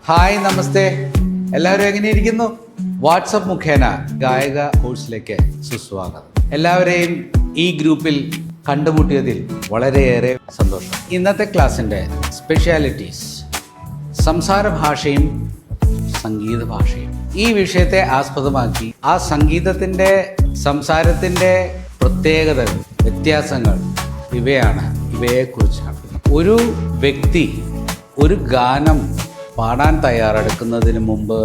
Hi, നമസ്തേ. എല്ലാവരും എങ്ങനെ ഇരിക്കുന്നു? വാട്സപ്പ് മുഖേന ഗായക കോഴ്സിലേക്ക് സുസ്വാഗതം. എല്ലാവരെയും ഈ ഗ്രൂപ്പിൽ കണ്ടുമുട്ടിയതിൽ വളരെയേറെ സന്തോഷം. ഇന്നത്തെ ക്ലാസ്സിൻ്റെ സ്പെഷ്യാലിറ്റീസ് സംസാര ഭാഷയും സംഗീത ഭാഷയും. ഈ വിഷയത്തെ ആസ്പദമാക്കി ആ സംഗീതത്തിൻ്റെ സംസാരത്തിൻ്റെ പ്രത്യേകതകൾ, വ്യത്യാസങ്ങൾ ഇവയെക്കുറിച്ചാണ്. ഒരു വ്യക്തി ഒരു ഗാനം പാടാൻ തയ്യാറെടുക്കുന്നതിന് മുമ്പ്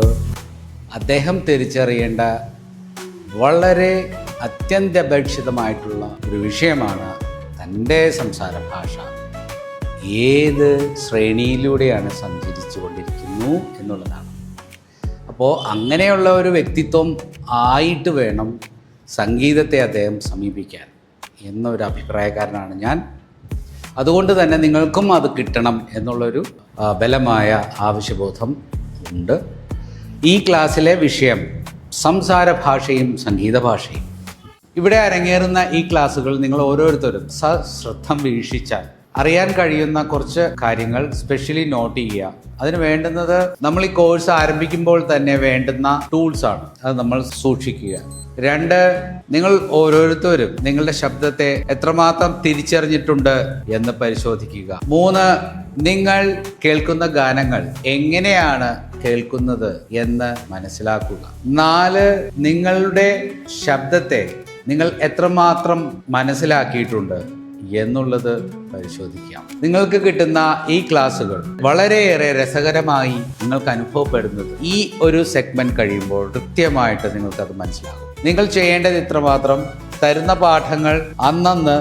അദ്ദേഹം തിരിച്ചറിയേണ്ട വളരെ അത്യന്താപേക്ഷിതമായിട്ടുള്ള ഒരു വിഷയമാണ് തൻ്റെ സംസാര ഭാഷ ഏത് ശ്രേണിയിലൂടെയാണ് സഞ്ചരിച്ചു കൊണ്ടിരിക്കുന്നു എന്നുള്ളതാണ്. അപ്പോൾ അങ്ങനെയുള്ള ഒരു വ്യക്തിത്വം ആയിട്ട് വേണം സംഗീതത്തെ അദ്ദേഹം സമീപിക്കാൻ എന്നൊരു അഭിപ്രായക്കാരനാണ് ഞാൻ. അതുകൊണ്ട് തന്നെ നിങ്ങൾക്കും അത് കിട്ടണം എന്നുള്ളൊരു ബലമായ ആവശ്യബോധം ഉണ്ട്. ഈ ക്ലാസ്സിലെ വിഷയം സംസാര ഭാഷയും സംഗീത ഭാഷയും. ഇവിടെ അരങ്ങേറുന്ന ഈ ക്ലാസ്സുകൾ നിങ്ങൾ ഓരോരുത്തരും സശ്രദ്ധം വീക്ഷിച്ചാൽ അറിയാൻ കഴിയുന്ന കുറച്ച് കാര്യങ്ങൾ സ്പെഷ്യലി നോട്ട് ചെയ്യുക. അതിന് വേണ്ടുന്നത് നമ്മൾ ഈ കോഴ്സ് ആരംഭിക്കുമ്പോൾ തന്നെ വേണ്ടുന്ന ടൂൾസാണ്. അത് നമ്മൾ സൂക്ഷിക്കുക. 2, നിങ്ങൾ ഓരോരുത്തരും നിങ്ങളുടെ ശബ്ദത്തെ എത്രമാത്രം തിരിച്ചറിഞ്ഞിട്ടുണ്ട് എന്ന് പരിശോധിക്കുക. 3, നിങ്ങൾ കേൾക്കുന്ന ഗാനങ്ങൾ എങ്ങനെയാണ് കേൾക്കുന്നത് എന്ന് മനസ്സിലാക്കുക. 4, നിങ്ങളുടെ ശബ്ദത്തെ നിങ്ങൾ എത്രമാത്രം മനസ്സിലാക്കിയിട്ടുണ്ട് എന്നുള്ളത് പരിശോധിക്കാം. നിങ്ങൾക്ക് കിട്ടുന്ന ഈ ക്ലാസ്സുകൾ വളരെയേറെ രസകരമായി നിങ്ങൾക്ക് അനുഭവപ്പെടുന്നത് ഈ ഒരു സെഗ്മെന്റ് കഴിയുമ്പോൾ കൃത്യമായിട്ട് നിങ്ങൾക്കത് മനസ്സിലാകും. നിങ്ങൾ ചെയ്യേണ്ടത് ഇത്രമാത്രം: തരുന്ന പാഠങ്ങൾ അന്നന്ന്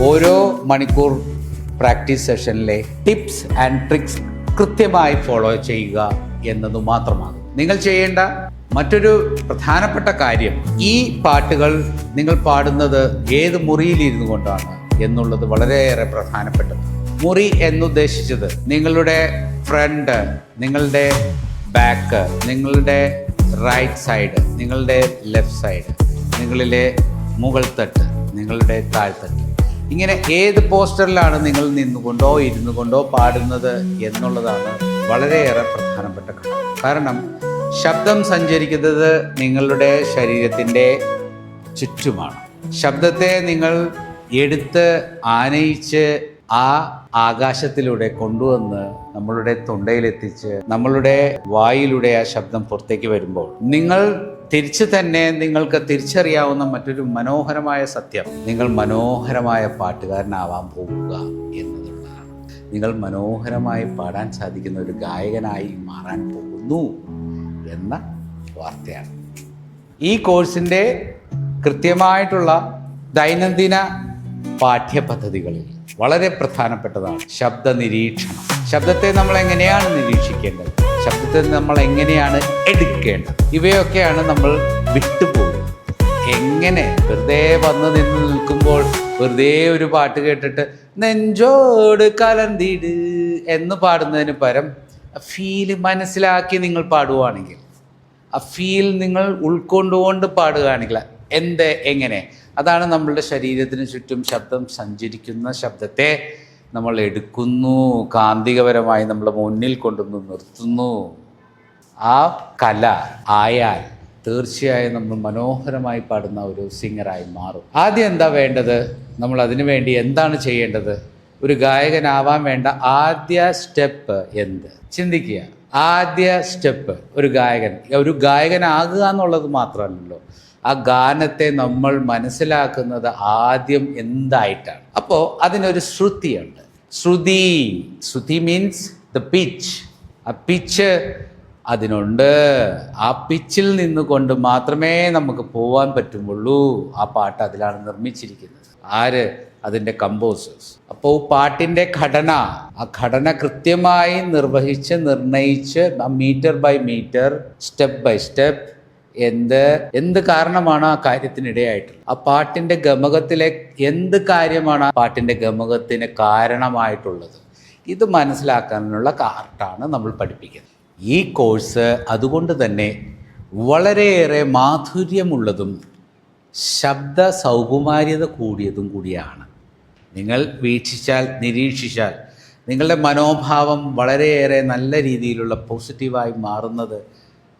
ഓരോ മണിക്കൂർ പ്രാക്ടീസ് സെഷനിലെ ടിപ്സ് ആൻഡ് ട്രിക്സ് കൃത്യമായി ഫോളോ ചെയ്യുക എന്നത് മാത്രമാണ്. നിങ്ങൾ ചെയ്യേണ്ട മറ്റൊരു പ്രധാനപ്പെട്ട കാര്യം, ഈ പാട്ടുകൾ നിങ്ങൾ പാടുന്നത് ഏത് മുറിയിലിരുന്നു കൊണ്ടാണ് എന്നുള്ളത് വളരെയേറെ പ്രധാനപ്പെട്ടത്. മുറി എന്നുദ്ദേശിച്ചത് നിങ്ങളുടെ ഫ്രണ്ട്, നിങ്ങളുടെ ബാക്ക്, നിങ്ങളുടെ റൈറ്റ് സൈഡ്, നിങ്ങളുടെ ലെഫ്റ്റ് സൈഡ്, നിങ്ങളിലെ മുകൾ തട്ട്, നിങ്ങളുടെ താഴ്ത്തട്ട്, ഇങ്ങനെ ഏത് പോസ്റ്ററിലാണ് നിങ്ങൾ നിന്നുകൊണ്ടോ ഇരുന്നു കൊണ്ടോ പാടുന്നത് എന്നുള്ളതാണ് വളരെയേറെ പ്രധാനപ്പെട്ട ഘടകം. കാരണം ശബ്ദം സഞ്ചരിക്കുന്നത് നിങ്ങളുടെ ശരീരത്തിൻ്റെ ചുറ്റുമാണ്. ശബ്ദത്തെ നിങ്ങൾ എടുത്ത് ആനയിച്ച് ആ ആകാശത്തിലൂടെ കൊണ്ടുവന്ന് നമ്മളുടെ തൊണ്ടയിലെത്തിച്ച് നമ്മളുടെ വായിലൂടെ ആ ശബ്ദം പുറത്തേക്ക് വരുമ്പോൾ നിങ്ങൾ തിരിച്ചു തന്നെ നിങ്ങൾക്ക് തിരിച്ചറിയാവുന്ന മറ്റൊരു മനോഹരമായ സത്യം, നിങ്ങൾ മനോഹരമായ പാട്ടുകാരനാവാൻ പോവുക എന്നതുള്ളതാണ്. നിങ്ങൾ മനോഹരമായി പാടാൻ സാധിക്കുന്ന ഒരു ഗായകനായി മാറാൻ പോകുന്നു എന്ന വാർത്തയാണ്. ഈ കോഴ്സിൻ്റെ കൃത്യമായിട്ടുള്ള ദൈനംദിന പാഠ്യപദ്ധതികളിൽ വളരെ പ്രധാനപ്പെട്ടതാണ് ശബ്ദ നിരീക്ഷണം. ശബ്ദത്തെ നമ്മൾ എങ്ങനെയാണ് നിരീക്ഷിക്കേണ്ടത്, ശബ്ദത്തെ നമ്മൾ എങ്ങനെയാണ് എടുക്കേണ്ടത്, ഇവയൊക്കെയാണ് നമ്മൾ വിട്ടുപോകുന്നത്. എങ്ങനെ വെറുതെ വന്ന് നിന്ന് നിൽക്കുമ്പോൾ വെറുതെ ഒരു പാട്ട് കേട്ടിട്ട് നെഞ്ചോട് കലന്തിട് എന്ന് പാടുന്നതിന് പകരം ഫീൽ മനസ്സിലാക്കി നിങ്ങൾ പാടുകയാണെങ്കിൽ, ആ ഫീൽ നിങ്ങൾ ഉൾക്കൊണ്ടുകൊണ്ട് പാടുകയാണെങ്കിൽ എങ്ങനെ, അതാണ് നമ്മളുടെ ശരീരത്തിന് ചുറ്റും ശബ്ദം സഞ്ചരിക്കുന്ന ശബ്ദത്തെ നമ്മൾ എടുക്കുന്നു, കാന്തികപരമായി നമ്മളെ മുന്നിൽ കൊണ്ടുവന്ന് നിർത്തുന്നു. ആ കല ആയാൽ തീർച്ചയായും നമ്മൾ മനോഹരമായി പാടുന്ന ഒരു സിംഗറായി മാറും. ആദ്യം എന്താ വേണ്ടത്? നമ്മൾ അതിനു വേണ്ടി എന്താണ് ചെയ്യേണ്ടത്? ഒരു ഗായകനാവാൻ വേണ്ട ആദ്യ സ്റ്റെപ്പ് എന്ത്? ചിന്തിക്കുക. ആദ്യ സ്റ്റെപ്പ് ഒരു ഗായകനാകുക എന്നുള്ളത് മാത്രമല്ലല്ലോ, ആ ഗാനത്തെ നമ്മൾ മനസ്സിലാക്കുന്നത് ആദ്യം എന്തായിട്ടാണ്. അപ്പോൾ അതിനൊരു ശ്രുതിയുണ്ട്. ശ്രുതി മീൻസ് ദ പിച്ച്. ആ പിച്ച് അതിനുണ്ട്. ആ പിച്ചിൽ നിന്നുകൊണ്ട് മാത്രമേ നമുക്ക് പോവാൻ പറ്റുള്ളൂ. ആ പാട്ട് അതിലാണ് നിർമ്മിച്ചിരിക്കുന്നത്. ആര്? അതിൻ്റെ കമ്പോസേഴ്സ്. അപ്പോൾ പാട്ടിൻ്റെ ആ ഘടന കൃത്യമായി നിർണയിച്ച് metre by metre, step by step എന്ത് കാരണമാണ് ആ കാര്യത്തിനിടയായിട്ടുള്ളത്, ആ പാട്ടിൻ്റെ ഗമകത്തിലെ എന്ത് കാര്യമാണ് ആ പാട്ടിൻ്റെ ഗമകത്തിന് കാരണമായിട്ടുള്ളത്, ഇത് മനസ്സിലാക്കാനുള്ള ആർട്ടാണ് നമ്മൾ പഠിപ്പിക്കുന്നത്. ഈ കോഴ്സ് അതുകൊണ്ട് തന്നെ വളരെയേറെ മാധുര്യമുള്ളതും ശബ്ദ സൗകുമാര്യത കൂടിയതും കൂടിയാണ്. നിങ്ങൾ വീക്ഷിച്ചാൽ, നിരീക്ഷിച്ചാൽ നിങ്ങളുടെ മനോഭാവം വളരെയേറെ നല്ല രീതിയിലുള്ള പോസിറ്റീവായി മാറുന്നത്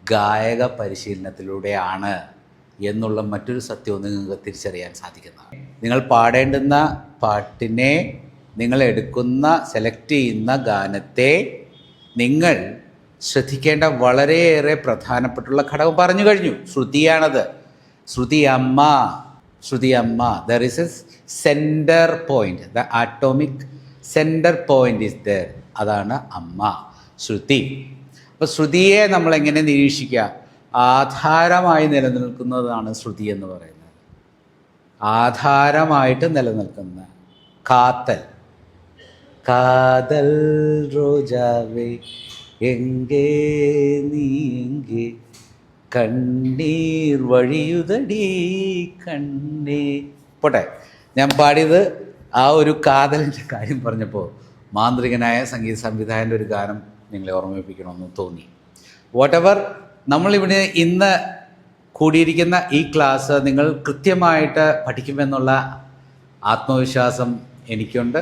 ഗായക പരിശീലനത്തിലൂടെയാണ് എന്നുള്ള മറ്റൊരു സത്യവും നിങ്ങൾക്ക് തിരിച്ചറിയാൻ സാധിക്കുന്നതാണ്. നിങ്ങൾ പാടേണ്ടുന്ന പാട്ടിനെ, നിങ്ങൾ എടുക്കുന്ന സെലക്ട് ചെയ്യുന്ന ഗാനത്തെ നിങ്ങൾ ശ്രദ്ധിക്കേണ്ട വളരെയേറെ പ്രധാനപ്പെട്ടുള്ള ഘടകം പറഞ്ഞു കഴിഞ്ഞു. ശ്രുതിയാണത്. ശ്രുതി അമ്മ. There is A centre point, the atomic centre point is there. അതാണ് അമ്മ, ശ്രുതി. അപ്പോൾ ശ്രുതിയെ നമ്മളെങ്ങനെ നിരീക്ഷിക്കുക? ആധാരമായി നിലനിൽക്കുന്നതാണ് ശ്രുതി എന്ന് പറയുന്നത്. ആധാരമായിട്ട് നിലനിൽക്കുന്ന കാതൽ റോജാവേ എങ്കേ നീ എങ്കേ കണ്ണീർ വഴിയുതടി കണ്ണേ. പോട്ടെ, ഞാൻ പാടിയത് ആ ഒരു കാതലിൻ്റെ കാര്യം പറഞ്ഞപ്പോൾ മാന്ത്രികനായ സംഗീത സംവിധായകൻ്റെ ഒരു ഗാനം നിങ്ങളെ ഓർമ്മിപ്പിക്കണമെന്ന് തോന്നി. വാട്ടെവർ, നമ്മളിവിടെ ഇന്ന് കൂടിയിരിക്കുന്ന ഈ ക്ലാസ് നിങ്ങൾ കൃത്യമായിട്ട് പഠിക്കുമെന്നുള്ള ആത്മവിശ്വാസം എനിക്കുണ്ട്.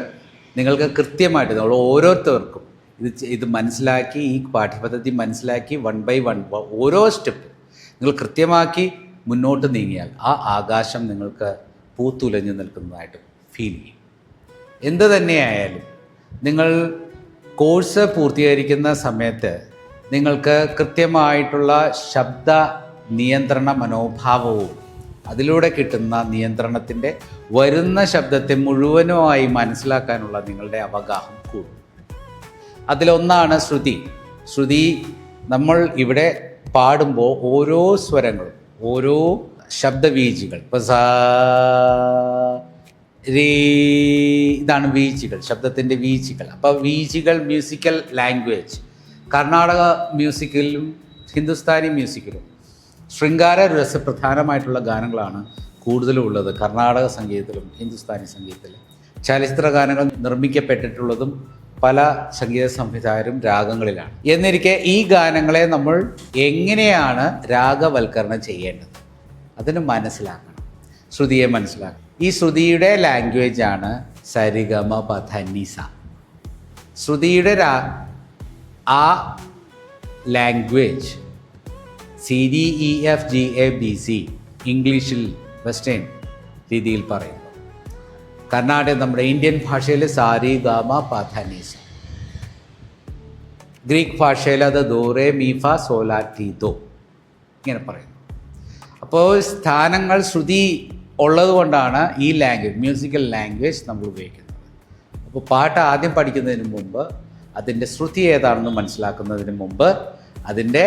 നിങ്ങൾക്ക് കൃത്യമായിട്ട് നമ്മൾ ഓരോരുത്തർക്കും ഇത് മനസ്സിലാക്കി, ഈ പാഠ്യപദ്ധതി മനസ്സിലാക്കി 1 by 1 ഓരോ സ്റ്റെപ്പ് നിങ്ങൾ കൃത്യമാക്കി മുന്നോട്ട് നീങ്ങിയാൽ ആ ആകാശം നിങ്ങൾക്ക് പൂത്തുലഞ്ഞു നിൽക്കുന്നതായിട്ട് ഫീൽ ചെയ്യും. എന്ത് തന്നെയായാലും നിങ്ങൾ കോഴ്സ് പൂർത്തീകരിക്കുന്ന സമയത്ത് നിങ്ങൾക്ക് കൃത്യമായിട്ടുള്ള ശബ്ദ നിയന്ത്രണ മനോഭാവവും അതിലൂടെ കിട്ടുന്ന നിയന്ത്രണത്തിൻ്റെ വരുന്ന ശബ്ദത്തെ മുഴുവനുമായി മനസ്സിലാക്കാനുള്ള നിങ്ങളുടെ അവഗാഹം കൂടും. അതിലൊന്നാണ് ശ്രുതി. ശ്രുതി നമ്മൾ ഇവിടെ പാടുമ്പോൾ ഓരോ സ്വരങ്ങളും, ഓരോ ശബ്ദവീചികൾ, ഇപ്പോൾ സാ രേ, ഇതാണ് വീചികൾ, ശബ്ദത്തിൻ്റെ വീചികൾ. അപ്പോൾ വീചികൾ മ്യൂസിക്കൽ ലാംഗ്വേജ്. കർണാടക മ്യൂസിക്കിലും ഹിന്ദുസ്ഥാനി മ്യൂസിക്കിലും ശൃംഗാര രസപ്രധാനമായിട്ടുള്ള ഗാനങ്ങളാണ് കൂടുതലും ഉള്ളത്. കർണാടക സംഗീതത്തിലും ഹിന്ദുസ്ഥാനി സംഗീതത്തിലും ചലച്ചിത്ര ഗാനങ്ങൾ നിർമ്മിക്കപ്പെട്ടിട്ടുള്ളതും പല സംഗീത സംവിധായകരും രാഗങ്ങളിലാണ്. എന്നിരിക്കെ ഈ ഗാനങ്ങളെ നമ്മൾ എങ്ങനെയാണ് രാഗവൽക്കരണം ചെയ്യേണ്ടത് അതിന് മനസ്സിലാക്കണം, ശ്രുതിയെ മനസ്സിലാക്കണം. ഈ ശ്രുതിയുടെ ലാംഗ്വേജാണ് സരിഗമ പധനിസ. ശ്രുതിയുടെ ആ ലാംഗ്വേജ് CDEFGABC ഇംഗ്ലീഷിൽ വെസ്റ്റേൺ രീതിയിൽ പറയുന്നു. കർണാടക നമ്മുടെ ഇന്ത്യൻ ഭാഷയിൽ സാരി ഗാമ പധനിസ. ഗ്രീക്ക് ഭാഷയിൽ അത് ദോറേ മീഫ സോലാ ടി ദോ ഇങ്ങനെ പറയുന്നു. അപ്പോൾ സ്ഥാനങ്ങൾ ശ്രുതി ഉള്ളത് കൊണ്ടാണ് ഈ ലാംഗ്വേജ്, മ്യൂസിക്കൽ ലാംഗ്വേജ് നമ്മൾ ഉപയോഗിക്കുന്നത്. അപ്പോൾ പാട്ട് ആദ്യം പഠിക്കുന്നതിന് മുമ്പ് അതിൻ്റെ ശ്രുതി ഏതാണെന്ന് മനസ്സിലാക്കുന്നതിന് മുമ്പ് അതിൻ്റെ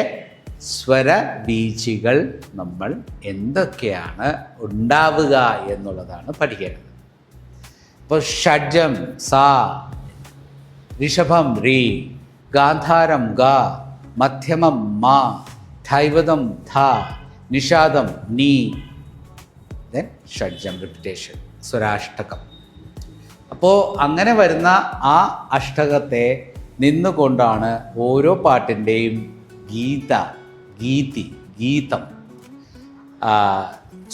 സ്വരബീജികൾ നമ്മൾ എന്തൊക്കെയാണ് ഉണ്ടാവുക എന്നുള്ളതാണ് പഠിക്കേണ്ടത്. ഇപ്പോൾ ഷഡ്ജം സാ, ഋഷഭം രീ, ഗാന്ധാരം ഗ, മധ്യമം മാ, ധൈവതം ധ, നിഷാദം നീ, ദെൻ ഷഡ്ജം റിപ്പിറ്റേഷൻ, സ്വരാഷ്ടകം. അപ്പോൾ അങ്ങനെ വരുന്ന ആ അഷ്ടകത്തെ നിന്നുകൊണ്ടാണ് ഓരോ പാട്ടിൻ്റെയും ഗീതം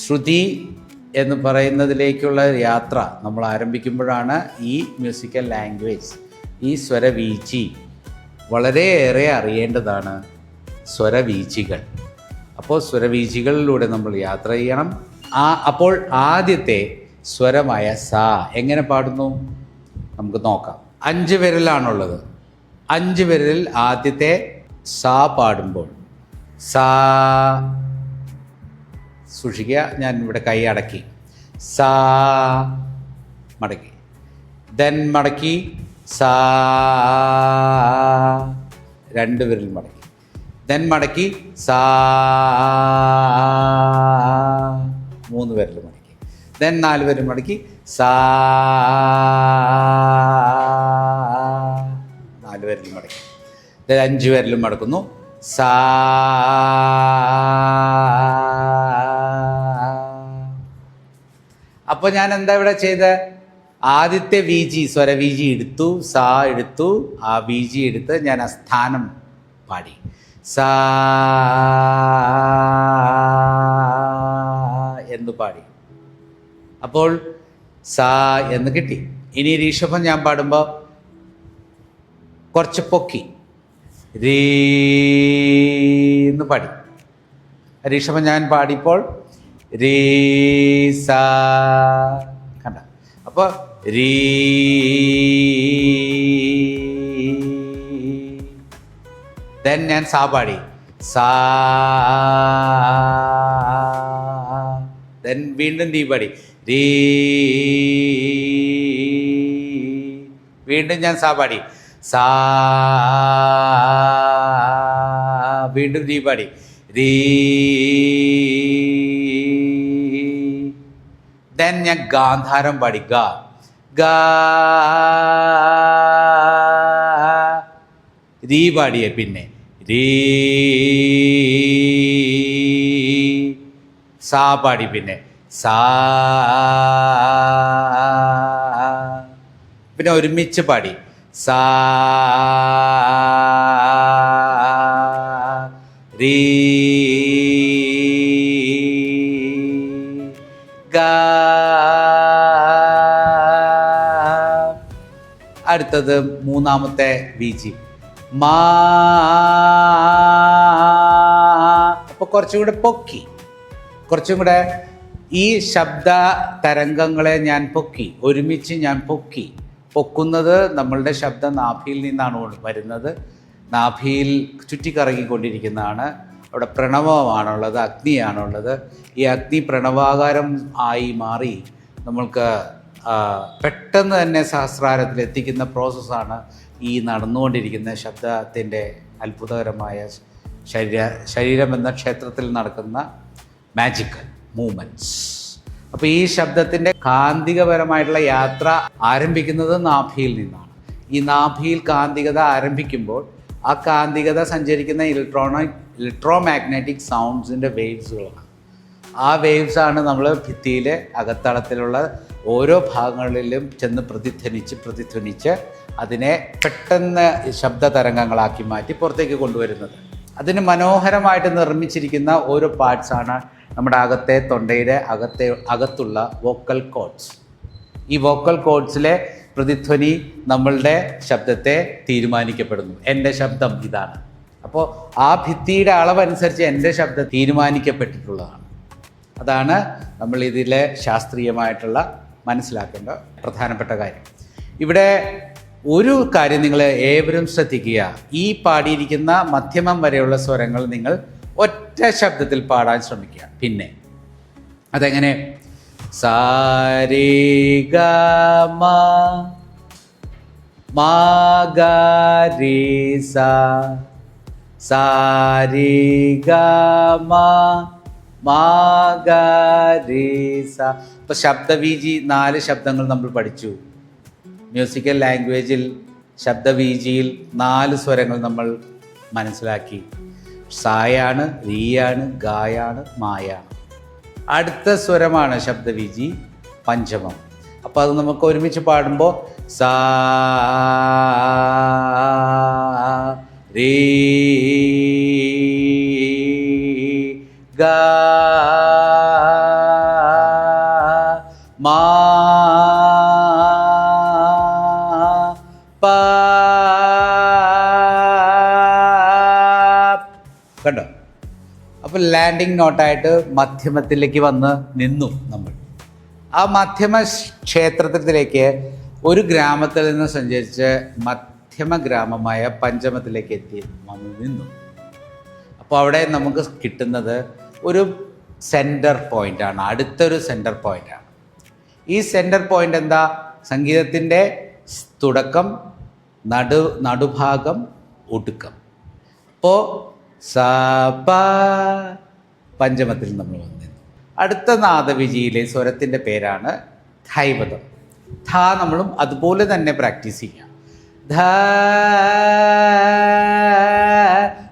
ശ്രുതി എന്ന് പറയുന്നതിലേക്കുള്ള യാത്ര നമ്മൾ ആരംഭിക്കുമ്പോഴാണ് ഈ മ്യൂസിക്കൽ ലാംഗ്വേജ്, ഈ സ്വരവീചി വളരെയേറെ അറിയേണ്ടതാണ്. സ്വരവീചികൾ. അപ്പോൾ സ്വരവീചികളിലൂടെ നമ്മൾ യാത്ര ചെയ്യണം. അപ്പോൾ ആദ്യത്തെ സ്വരമായ സാ എങ്ങനെ പാടുന്നു നമുക്ക് നോക്കാം. 5 വിരലാണുള്ളത്. 5 വിരലിൽ ആദ്യത്തെ സാ പാടുമ്പോൾ സാ, സൂക്ഷിക്കുക, ഞാൻ ഇവിടെ കൈ അടക്കി, സാ മടക്കി, ദെൻ മടക്കി, സാ 2 വിരൽ മടക്കി, ദെൻ മടക്കി, സാ 3 വിരൽ മടക്കി, ദെൻ 4 വിരൽ മടക്കി, സാ 4 വിരൽ മടക്കി, ദെൻ 5 വിരലും മടക്കുന്നു, സാ. അപ്പോൾ ഞാൻ എന്താ ഇവിടെ ചെയ്ത്, ആദ്യത്തെ വീജി, സ്വരവീജി എടുത്തു, സാ എടുത്തു, ആ വീജി എടുത്ത് ഞാൻ ആ സ്ഥാനം പാടി, സാ എന്ന് പാടി. അപ്പോൾ സാ എന്ന് കിട്ടി. ഇനി ഋഷഭം ഞാൻ പാടുമ്പോൾ കുറച്ച് പൊക്കി രീ എന്ന് പാടി. രീഷഭം ഞാൻ പാടിയപ്പോൾ രീ സാ കണ്ട. അപ്പോൾ രീ ദെൻ ഞാൻ സാ പാടി സാ, ദെൻ വീണ്ടും രീ പാടി രീ, വീണ്ടും ഞാൻ സാ പാടി സാ, വീണ്ടും രീ പാടി രീ, ദെൻ ഞാൻ ഗാന്ധാരം പാടി ഗ ഗ, രീ പാടിയേ പിന്നെ രീ, സാ പാടി പിന്നെ സാ, പിന്നെ ഒരുമിച്ച് പാടി സാ രീ ഗ. അടുത്തത് മൂന്നാമത്തെ ബീജി മാ. അപ്പോൾ കുറച്ചും കൂടെ പൊക്കി, കുറച്ചും കൂടെ ഈ ശബ്ദ തരംഗങ്ങളെ ഞാൻ പൊക്കി, ഒരുമിച്ച് ഞാൻ പൊക്കി. പൊക്കുന്നത് നമ്മളുടെ ശബ്ദം നാഭിയിൽ നിന്നാണ് വരുന്നത്. നാഭിയിൽ ചുറ്റിക്കറങ്ങിക്കൊണ്ടിരിക്കുന്നതാണ്. അവിടെ പ്രണവമാണുള്ളത്, അഗ്നിയാണുള്ളത്. ഈ അഗ്നി പ്രണവാകാരം ആയി മാറി നമ്മൾക്ക് പെട്ടെന്ന് തന്നെ സഹസ്രാരത്തിൽ എത്തിക്കുന്ന പ്രോസസ്സാണ് ഈ നടന്നുകൊണ്ടിരിക്കുന്ന ശബ്ദത്തിൻ്റെ അത്ഭുതകരമായ ശരീരം എന്ന ക്ഷേത്രത്തിൽ നടക്കുന്ന മാജിക്കൽ മൂവ്മെൻറ്റ്സ്. അപ്പോൾ ഈ ശബ്ദത്തിൻ്റെ കാന്തികപരമായിട്ടുള്ള യാത്ര ആരംഭിക്കുന്നത് നാഭിയിൽ നിന്നാണ്. ഈ നാഭിയിൽ കാന്തികത ആരംഭിക്കുമ്പോൾ ആ കാന്തികത സഞ്ചരിക്കുന്ന ഇലക്ട്രോമാഗ്നറ്റിക് സൗണ്ട്സിൻ്റെ വേവ്സുകളാണ്. ആ വേവ്സാണ് നമ്മൾ ഭിത്തിയിലെ അകത്തളത്തിലുള്ള ഓരോ ഭാഗങ്ങളിലും ചെന്ന് പ്രതിധ്വനിച്ച് അതിനെ പെട്ടെന്ന് ശബ്ദ തരംഗങ്ങളാക്കി മാറ്റി പുറത്തേക്ക് കൊണ്ടുവരുന്നത്. അതിന് മനോഹരമായിട്ട് നിർമ്മിച്ചിരിക്കുന്ന ഓരോ പാർട്സാണ് നമ്മുടെ അകത്തെ തൊണ്ടയുടെ അകത്തുള്ള വോക്കൽ കോഡ്സ്. ഈ വോക്കൽ കോഡ്സിലെ പ്രതിധ്വനി നമ്മളുടെ ശബ്ദത്തെ തീരുമാനിക്കപ്പെടുന്നു. എൻ്റെ ശബ്ദം ഇതാണ്. അപ്പോൾ ആ ഭിത്തിയുടെ അളവനുസരിച്ച് എൻ്റെ ശബ്ദം തീരുമാനിക്കപ്പെട്ടിട്ടുള്ളതാണ്. അതാണ് നമ്മൾ ഇതിലെ ശാസ്ത്രീയമായിട്ടുള്ള മനസ്സിലാക്കേണ്ട പ്രധാനപ്പെട്ട കാര്യം. ഇവിടെ ഒരു കാര്യം നിങ്ങൾ ഏവരും ശ്രദ്ധിക്കുക. ഈ പാടിയിരിക്കുന്ന മധ്യമം വരെയുള്ള സ്വരങ്ങൾ നിങ്ങൾ ഒറ്റ ശബ്ദത്തിൽ പാടാൻ ശ്രമിക്കുക. പിന്നെ അതെങ്ങനെ? സാരേ ഗ മ മാ ഗ രേ സാ, സാരേ ഗ മ മാ ഗ രേ സാ. ഇപ്പോൾ ശബ്ദവീജി 4 ശബ്ദങ്ങൾ നമ്മൾ പഠിച്ചു. മ്യൂസിക്കൽ ലാംഗ്വേജിൽ ശബ്ദവീജിയിൽ 4 സ്വരങ്ങൾ നമ്മൾ മനസ്സിലാക്കി. സായാണ്, രീയാണ്, ഗായാണ്, മായാണ്. അടുത്ത സ്വരമാണ് ശബ്ദവീജി പഞ്ചമം. അപ്പോൾ അത് നമുക്ക് ഒരുമിച്ച് പാടുമ്പോൾ സാ രേ ഗ മാ പ. കണ്ടോ? അപ്പോൾ ലാൻഡിങ് നോട്ടായിട്ട് മധ്യമത്തിലേക്ക് വന്ന് നിന്നു നമ്മൾ. ആ മധ്യമ ക്ഷേത്രത്തിലേക്ക് ഒരു ഗ്രാമത്തിൽ നിന്ന് സഞ്ചരിച്ച് മധ്യമ ഗ്രാമമായ പഞ്ചമത്തിലേക്ക് എത്തി വന്ന് നിന്നു. അപ്പോൾ അവിടെ നമുക്ക് കിട്ടുന്നത് ഒരു സെൻറ്റർ പോയിൻ്റാണ്, അടുത്തൊരു സെൻറ്റർ പോയിൻ്റാണ്. ഈ സെൻറ്റർ പോയിൻ്റ് എന്താ? സംഗീതത്തിൻ്റെ തുടക്കം, നടുഭാഗം, ഒടുക്കം. അപ്പോൾ സ പ പഞ്ചമത്തിൽ നമ്മൾ വന്നിരുന്നു. അടുത്ത നാദവിജിയിലെ സ്വരത്തിൻ്റെ പേരാണ് ധൈവതം. ധ നമ്മളും അതുപോലെ തന്നെ പ്രാക്ടീസ് ചെയ്യാം. ധ.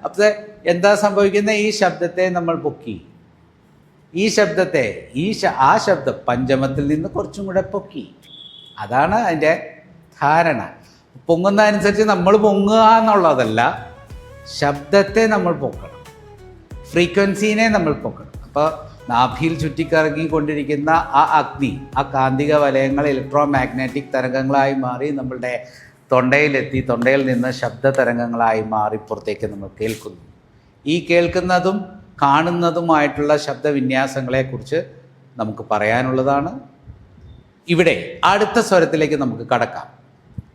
അപ്പോൾ എന്താ സംഭവിക്കുന്നത്? ഈ ശബ്ദത്തെ നമ്മൾ പൊക്കി. ഈ ശബ്ദത്തെ ആ ശബ്ദം പഞ്ചമത്തിൽ നിന്ന് കുറച്ചും കൂടെ പൊക്കി. അതാണ് അതിൻ്റെ ധാരണ. പൊങ്ങുന്നതനുസരിച്ച് നമ്മൾ പൊങ്ങുക എന്നുള്ളതല്ല, ശബ്ദത്തെ നമ്മൾ പൊക്കണം, ഫ്രീക്വൻസീനെ നമ്മൾ പൊക്കണം. അപ്പോൾ നാഭിയിൽ ചുറ്റിക്കറങ്ങിക്കൊണ്ടിരിക്കുന്ന ആ അഗ്നി, ആ കാന്തിക വലയങ്ങൾ ഇലക്ട്രോ മാഗ്നറ്റിക് തരംഗങ്ങളായി മാറി നമ്മളുടെ തൊണ്ടയിലെത്തി തൊണ്ടയിൽ നിന്ന് ശബ്ദതരംഗങ്ങളായി മാറി പുറത്തേക്ക് നമ്മൾ കേൾക്കുന്നു. ഈ കേൾക്കുന്നതും കാണുന്നതുമായിട്ടുള്ള ശബ്ദവിന്യാസങ്ങളെക്കുറിച്ച് നമുക്ക് പറയാനുള്ളതാണ്. ഇവിടെ അടുത്ത സ്വരത്തിലേക്ക് നമുക്ക് കടക്കാം.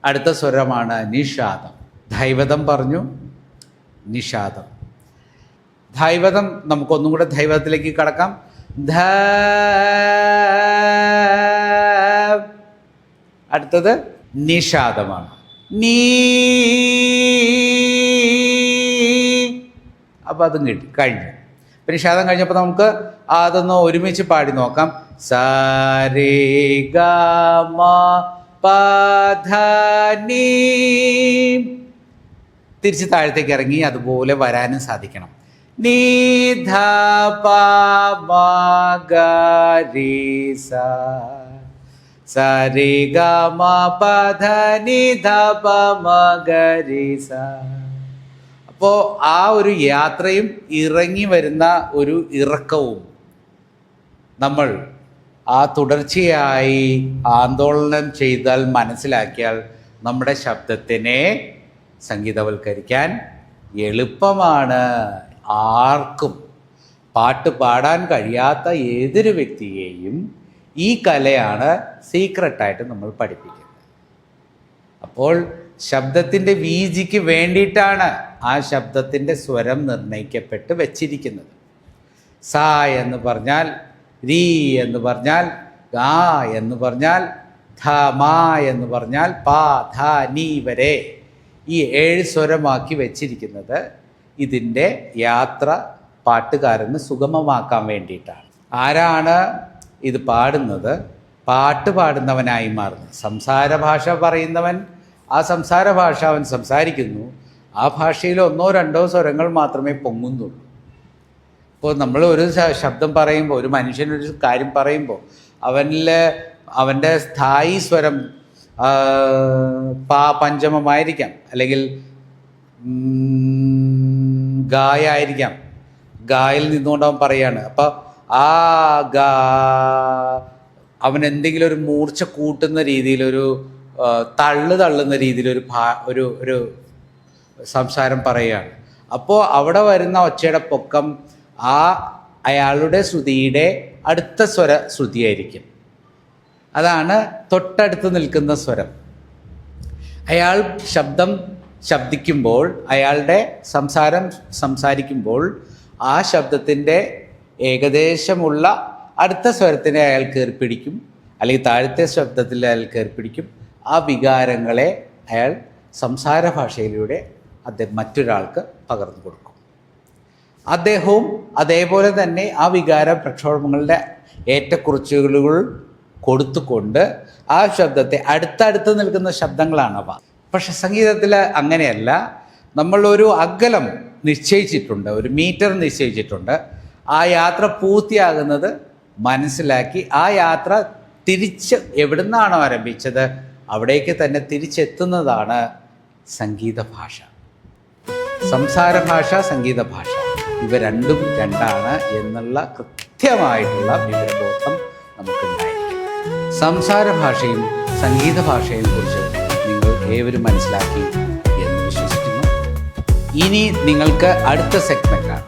അടുത്ത സ്വരമാണ് നിഷാദം. ധൈവതം പറഞ്ഞു, നിഷാദം. ധൈവതം നമുക്കൊന്നും കൂടെ ധൈവതത്തിലേക്ക് കടക്കാം. ധ. അടുത്തത് നിഷാദമാണ്. നീ. അപ്പം അതും കഴിഞ്ഞു. അപ്പം നിഷാദം കഴിഞ്ഞപ്പോൾ നമുക്ക് അതൊന്ന് ഒരുമിച്ച് പാടി നോക്കാം. സ രേ ഗ മ പ ധ നീ. തിരിച്ച് താഴത്തേക്ക് ഇറങ്ങി അതുപോലെ വരാനും സാധിക്കണം. നീ ധ പ മ ഗ രി സ. സ രി ഗ മ പ ധ നി ധ പ മ ഗ രി സ. അപ്പോൾ ആ ഒരു യാത്രയും ഇറങ്ങി വരുന്ന ഒരു ഇറക്കവും നമ്മൾ ആ തുടർച്ചയായി ആന്തോളനം ചെയ്താൽ മനസ്സിലാക്കിയാൽ നമ്മുടെ ശബ്ദത്തിനെ സംഗീതവൽക്കരിക്കാൻ എളുപ്പമാണ്. ആർക്കും പാട്ട് പാടാൻ കഴിയാത്ത ഏതൊരു വ്യക്തിയെയും ഈ കലയാണ് സീക്രട്ടായിട്ട് നമ്മൾ പഠിപ്പിക്കുന്നത്. അപ്പോൾ ശബ്ദത്തിൻ്റെ വീജിക്ക് വേണ്ടിയിട്ടാണ് ആ ശബ്ദത്തിൻ്റെ സ്വരം നിർണ്ണയിക്കപ്പെട്ട് വച്ചിരിക്കുന്നത്. സ എന്ന് പറഞ്ഞാൽ, രീ എന്ന് പറഞ്ഞാൽ, ഗാ എന്ന് പറഞ്ഞാൽ, ധ മ എന്ന് പറഞ്ഞാൽ, പ ധ നീ വരെ ഈ 7 സ്വരമാക്കി വെച്ചിരിക്കുന്നത് ഇതിൻ്റെ യാത്ര പാട്ടുകാരന് സുഗമമാക്കാൻ വേണ്ടിയിട്ടാണ്. ആരാണ് ഇത് പാടുന്നത്? പാട്ട് പാടുന്നവനായി മാറുന്നത്. സംസാര ഭാഷ പറയുന്നവൻ ആ സംസാര ഭാഷ അവൻ സംസാരിക്കുന്നു. ആ ഭാഷയിൽ 1-2 സ്വരങ്ങൾ മാത്രമേ പൊങ്ങുന്നുള്ളൂ. ഇപ്പോൾ നമ്മൾ ഒരു ശബ്ദം പറയുമ്പോൾ, ഒരു മനുഷ്യനൊരു കാര്യം പറയുമ്പോൾ അവൻ്റെ സ്ഥായി സ്വരം പഞ്ചമമായിരിക്കാം, അല്ലെങ്കിൽ ഗായായിരിക്കാം. ഗായിൽ നിന്നുകൊണ്ട് അവൻ പറയാണ്. അപ്പോൾ ആ ഗാ അവൻ എന്തെങ്കിലും ഒരു മൂർച്ച കൂട്ടുന്ന രീതിയിലൊരു തള്ളുന്ന രീതിയിലൊരു ഒരു സംസാരം പറയുകയാണ്. അപ്പോൾ അവിടെ വരുന്ന ഒച്ചയുടെ പൊക്കം അയാളുടെ ശ്രുതിയുടെ അടുത്ത ശ്രുതിയായിരിക്കും. അതാണ് തൊട്ടടുത്ത് നിൽക്കുന്ന സ്വരം. അയാൾ ശബ്ദിക്കുമ്പോൾ, അയാളുടെ സംസാരിക്കുമ്പോൾ ആ ശബ്ദത്തിൻ്റെ ഏകദേശമുള്ള അടുത്ത സ്വരത്തിനെ അയാൾ കയറിപ്പിടിക്കും, അല്ലെങ്കിൽ താഴത്തെ ശബ്ദത്തിൽ അയാൾ കയറിപ്പിടിക്കും. ആ വികാരങ്ങളെ അയാൾ സംസാര ഭാഷയിലൂടെ മറ്റൊരാൾക്ക് പകർന്നു കൊടുക്കും. അദ്ദേഹവും അതേപോലെ തന്നെ ആ വികാര പ്രക്ഷോഭങ്ങളുടെ ഏറ്റക്കുറച്ചുകൾ കൊടുത്തുകൊണ്ട് ആ ശബ്ദത്തെ അടുത്തടുത്ത് നിൽക്കുന്ന ശബ്ദങ്ങളാണവ. പക്ഷെ സംഗീതത്തിൽ അങ്ങനെയല്ല. നമ്മളൊരു അകലം നിശ്ചയിച്ചിട്ടുണ്ട്, ഒരു മീറ്റർ നിശ്ചയിച്ചിട്ടുണ്ട്. ആ യാത്ര പൂർത്തിയാകുന്നത് മനസ്സിലാക്കി ആ യാത്ര തിരിച്ച് എവിടുന്നാണോ ആരംഭിച്ചത് അവിടേക്ക് തന്നെ തിരിച്ചെത്തുന്നതാണ് സംഗീത ഭാഷ. സംസാര ഭാഷ, സംഗീത ഭാഷ, ഇവ രണ്ടും രണ്ടാണ് എന്നുള്ള കൃത്യമായിട്ടുള്ള വിവരബോധം നമുക്കുണ്ടായിരിക്കും. സംസാര ഭാഷയും സംഗീത ഭാഷയും കുറിച്ച് നിങ്ങൾ ഏവരും മനസ്സിലാക്കി എന്ന് വിശ്വസിക്കുന്നു. ഇനി നിങ്ങൾക്ക് അടുത്ത സെഗ്മെൻ്റാണ്.